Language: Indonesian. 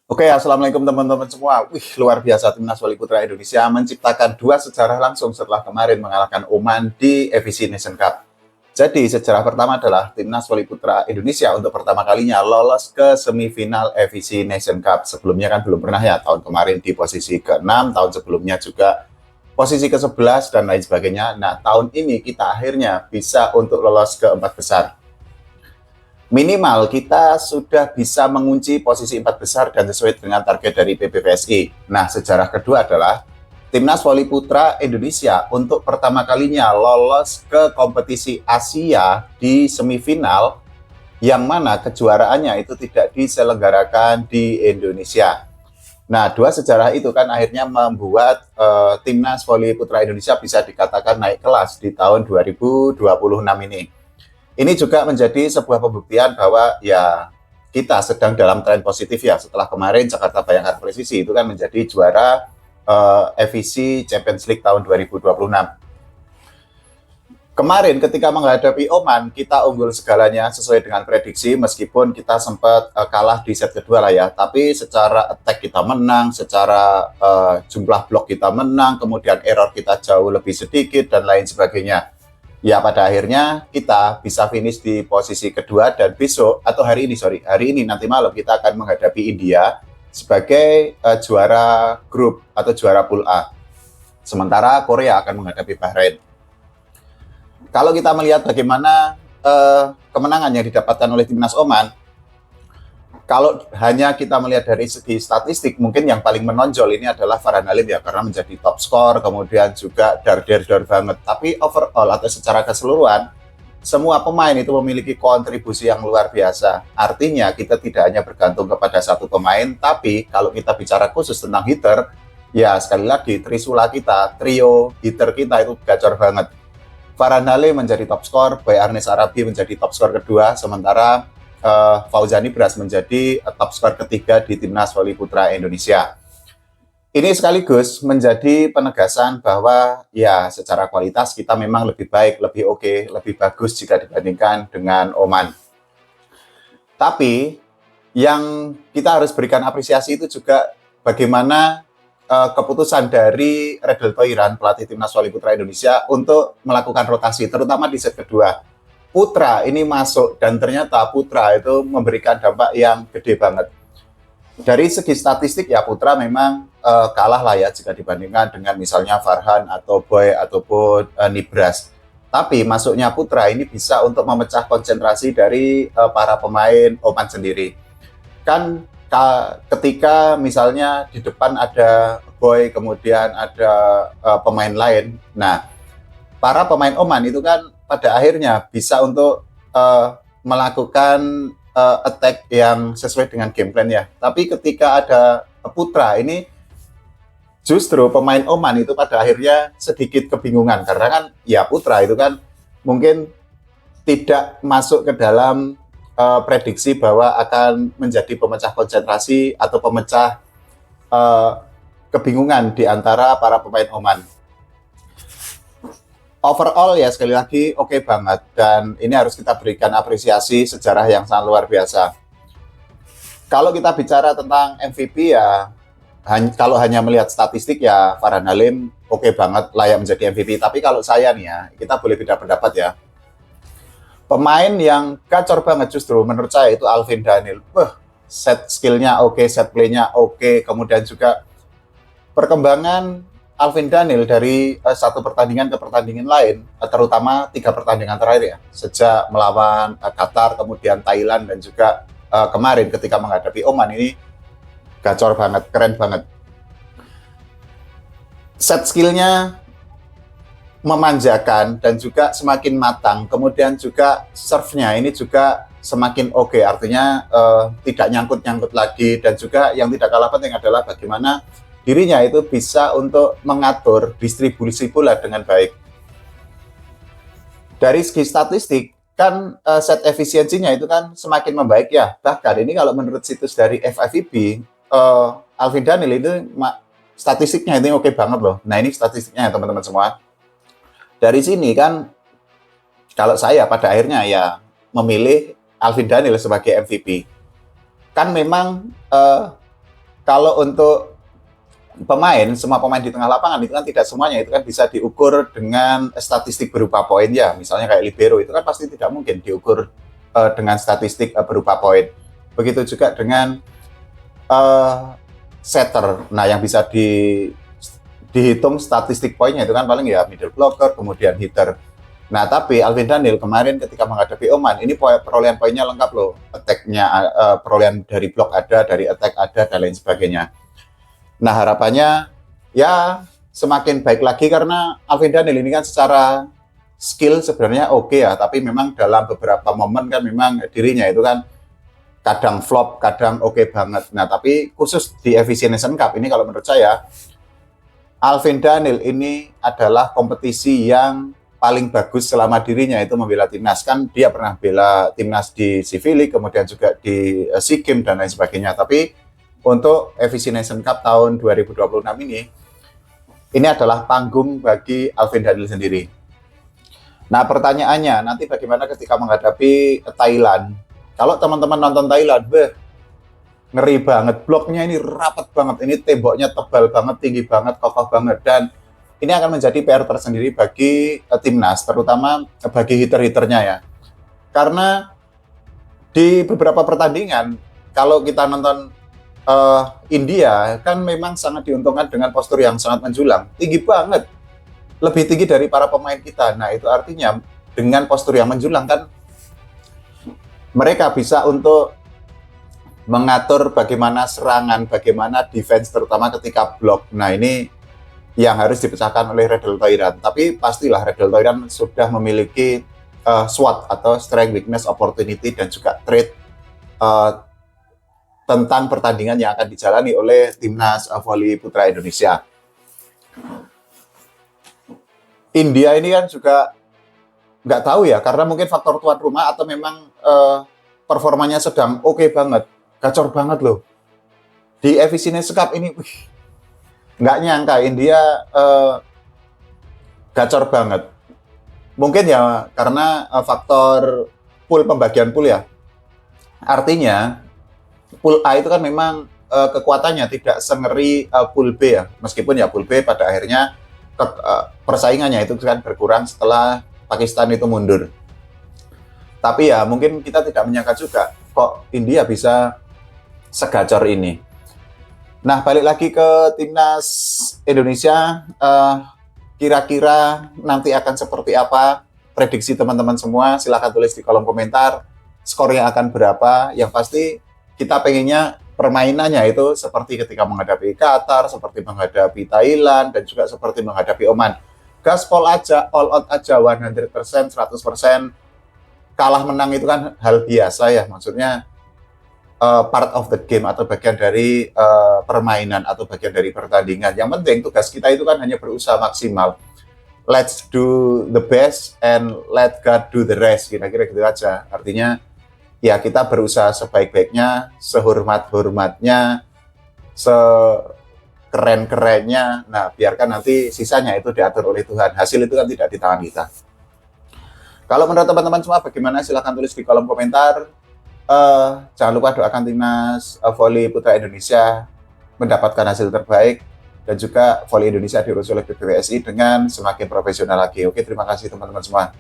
Oke, assalamualaikum teman-teman semua. Wih, luar biasa timnas voli putra Indonesia menciptakan dua sejarah langsung setelah kemarin mengalahkan Oman di FIC Nation Cup. Jadi, sejarah pertama adalah timnas voli putra Indonesia untuk pertama kalinya lolos ke semifinal FIC Nation Cup. Sebelumnya kan belum pernah ya, tahun kemarin di posisi ke-6, tahun sebelumnya juga posisi ke-11 dan lain sebagainya. Nah, tahun ini kita akhirnya bisa untuk lolos ke empat besar. Minimal kita sudah bisa mengunci posisi empat besar dan sesuai dengan target dari PBVSI. Nah, sejarah kedua adalah timnas voli putra Indonesia untuk pertama kalinya lolos ke kompetisi Asia di semifinal, yang mana kejuaraannya itu tidak diselenggarakan di Indonesia. Nah, dua sejarah itu kan akhirnya membuat timnas voli putra Indonesia bisa dikatakan naik kelas di tahun 2026 ini. Ini juga menjadi sebuah pembuktian bahwa ya kita sedang dalam tren positif ya, setelah kemarin Jakarta Bayangkara Presisi itu kan menjadi juara FIC Champions League tahun 2026. Kemarin ketika menghadapi Oman, kita unggul segalanya sesuai dengan prediksi, meskipun kita sempat kalah di set kedua lah ya. Tapi secara attack kita menang, secara jumlah blok kita menang, kemudian error kita jauh lebih sedikit dan lain sebagainya. Ya, pada akhirnya kita bisa finish di posisi kedua, dan besok atau hari ini nanti malam kita akan menghadapi India sebagai juara grup atau juara pool A. Sementara Korea akan menghadapi Bahrain. Kalau kita melihat bagaimana kemenangan yang didapatkan oleh timnas Oman, kalau hanya kita melihat dari segi statistik, mungkin yang paling menonjol ini adalah Farhan Halim ya, karena menjadi top skor, kemudian juga dar banget. Tapi overall atau secara keseluruhan, semua pemain itu memiliki kontribusi yang luar biasa. Artinya kita tidak hanya bergantung kepada satu pemain, tapi kalau kita bicara khusus tentang hitter, ya sekali lagi trisula kita, trio hitter kita itu gacor banget. Farhan Halim menjadi top skor, Boy Arnes Arabi menjadi top skor kedua, sementara Fauzani Bras menjadi top skor ketiga di timnas voli putra Indonesia. Ini sekaligus menjadi penegasan bahwa ya secara kualitas kita memang lebih baik, lebih oke, lebih bagus jika dibandingkan dengan Oman. Tapi yang kita harus berikan apresiasi itu juga bagaimana keputusan dari Redel Toiran, pelatih timnas voli putra Indonesia, untuk melakukan rotasi, terutama di set kedua. Putra ini masuk, dan ternyata Putra itu memberikan dampak yang gede banget. Dari segi statistik ya Putra memang kalah lah ya jika dibandingkan dengan misalnya Farhan atau Boy ataupun Nibras. Tapi masuknya Putra ini bisa untuk memecah konsentrasi dari para pemain Oman sendiri. Kan ketika misalnya di depan ada Boy, kemudian ada pemain lain, nah para pemain Oman itu kan pada akhirnya bisa untuk melakukan attack yang sesuai dengan game plan ya. Tapi ketika ada Putra ini, justru pemain Oman itu pada akhirnya sedikit kebingungan, karena kan ya Putra itu kan mungkin tidak masuk ke dalam prediksi bahwa akan menjadi pemecah konsentrasi atau pemecah kebingungan di antara para pemain Oman. Overall ya sekali lagi oke banget, dan ini harus kita berikan apresiasi, sejarah yang sangat luar biasa. Kalau kita bicara tentang MVP ya, kalau hanya melihat statistik ya Farhan Halim oke banget, layak menjadi MVP. Tapi kalau saya nih ya, kita boleh beda pendapat ya. Pemain yang gacor banget justru menurut saya itu Alvin Daniel. Set skillnya oke, set playnya oke, kemudian juga perkembangan Alvin Daniel dari satu pertandingan ke pertandingan lain, terutama 3 pertandingan terakhir ya, sejak melawan Qatar, kemudian Thailand, dan juga kemarin ketika menghadapi Oman, ini gacor banget, keren banget. Set skillnya memanjakan dan juga semakin matang, kemudian juga serve-nya ini juga semakin oke, artinya tidak nyangkut-nyangkut lagi, dan juga yang tidak kalah penting adalah bagaimana dirinya itu bisa untuk mengatur distribusi bola dengan baik. Dari segi statistik, kan set efisiensinya itu kan semakin membaik ya. Bahkan ini kalau menurut situs dari FIVB, Alvin Daniel itu statistiknya itu oke banget loh. Nah ini statistiknya ya teman-teman semua. Dari sini kan, kalau saya pada akhirnya ya memilih Alvin Daniel sebagai MVP. Kan memang Kalau untuk pemain, semua pemain di tengah lapangan itu kan tidak semuanya itu kan bisa diukur dengan statistik berupa poin ya. Misalnya kayak libero itu kan pasti tidak mungkin diukur dengan statistik berupa poin. Begitu juga dengan setter. Nah, yang bisa dihitung statistik poinnya itu kan paling ya middle blocker, kemudian hitter. Nah, tapi Alvin Daniel kemarin ketika menghadapi Oman, ini perolehan poinnya lengkap loh. Attack-nya, perolehan dari blok ada, dari attack ada, dan lain sebagainya. Nah, harapannya ya semakin baik lagi karena Alvin Daniel ini kan secara skill sebenarnya oke ya, tapi memang dalam beberapa momen kan memang dirinya itu kan kadang flop, kadang oke banget. Nah, tapi khusus di Efficient Nation Cup ini kalau menurut saya, Alvin Daniel ini adalah kompetisi yang paling bagus selama dirinya itu membela timnas. Kan dia pernah bela timnas di Civilik, kemudian juga di SEA Games dan lain sebagainya. Tapi untuk Efficient Nation Cup tahun 2026 ini adalah panggung bagi Alvin Daniel sendiri. Nah, pertanyaannya, nanti bagaimana ketika menghadapi Thailand? Kalau teman-teman nonton Thailand, ngeri banget, bloknya ini rapat banget, ini temboknya tebal banget, tinggi banget, kokoh banget, dan ini akan menjadi PR tersendiri bagi timnas, terutama bagi hitter-hitternya ya. Karena di beberapa pertandingan, kalau kita nonton India, kan memang sangat diuntungkan dengan postur yang sangat menjulang, tinggi banget, lebih tinggi dari para pemain kita. Nah, itu artinya dengan postur yang menjulang kan mereka bisa untuk mengatur bagaimana serangan, bagaimana defense, terutama ketika blok. Nah, ini yang harus dipecahkan oleh Redel Toiran. Tapi pastilah Redel Toiran sudah memiliki SWOT atau Strength, Weakness, Opportunity, dan juga Trait tentang pertandingan yang akan dijalani oleh timnas voli putra Indonesia. India ini kan juga nggak tahu ya, karena mungkin faktor tuan rumah atau memang performanya sedang oke banget, gacor banget loh. Di Efficient Nation Cup ini, nggak nyangka India gacor banget. Mungkin ya karena faktor pembagian pool ya. Artinya, pool A itu kan memang kekuatannya tidak sengeri pool B ya. Meskipun ya pool B pada akhirnya persaingannya itu kan berkurang setelah Pakistan itu mundur. Tapi ya mungkin kita tidak menyangka juga kok India bisa segacor ini. Nah, balik lagi ke timnas Indonesia, kira-kira nanti akan seperti apa? Prediksi teman-teman semua silahkan tulis di kolom komentar. Skornya akan berapa? Yang pasti kita pengennya permainannya itu seperti ketika menghadapi Qatar, seperti menghadapi Thailand, dan juga seperti menghadapi Oman. Gaspol aja, all out aja, 100%, 100%. Kalah menang itu kan hal biasa ya, maksudnya part of the game atau bagian dari permainan atau bagian dari pertandingan. Yang penting tugas kita itu kan hanya berusaha maksimal. Let's do the best and let God do the rest, kira-kira gitu aja. Artinya ya kita berusaha sebaik-baiknya, sehormat-hormatnya, sekeren-kerennya. Nah, biarkan nanti sisanya itu diatur oleh Tuhan. Hasil itu kan tidak di tangan kita. Kalau menurut teman-teman semua bagaimana? Silahkan tulis di kolom komentar. Jangan lupa doakan timnas voli putra Indonesia mendapatkan hasil terbaik, dan juga voli Indonesia diurus oleh PBVSI dengan semakin profesional lagi. Oke, terima kasih teman-teman semua.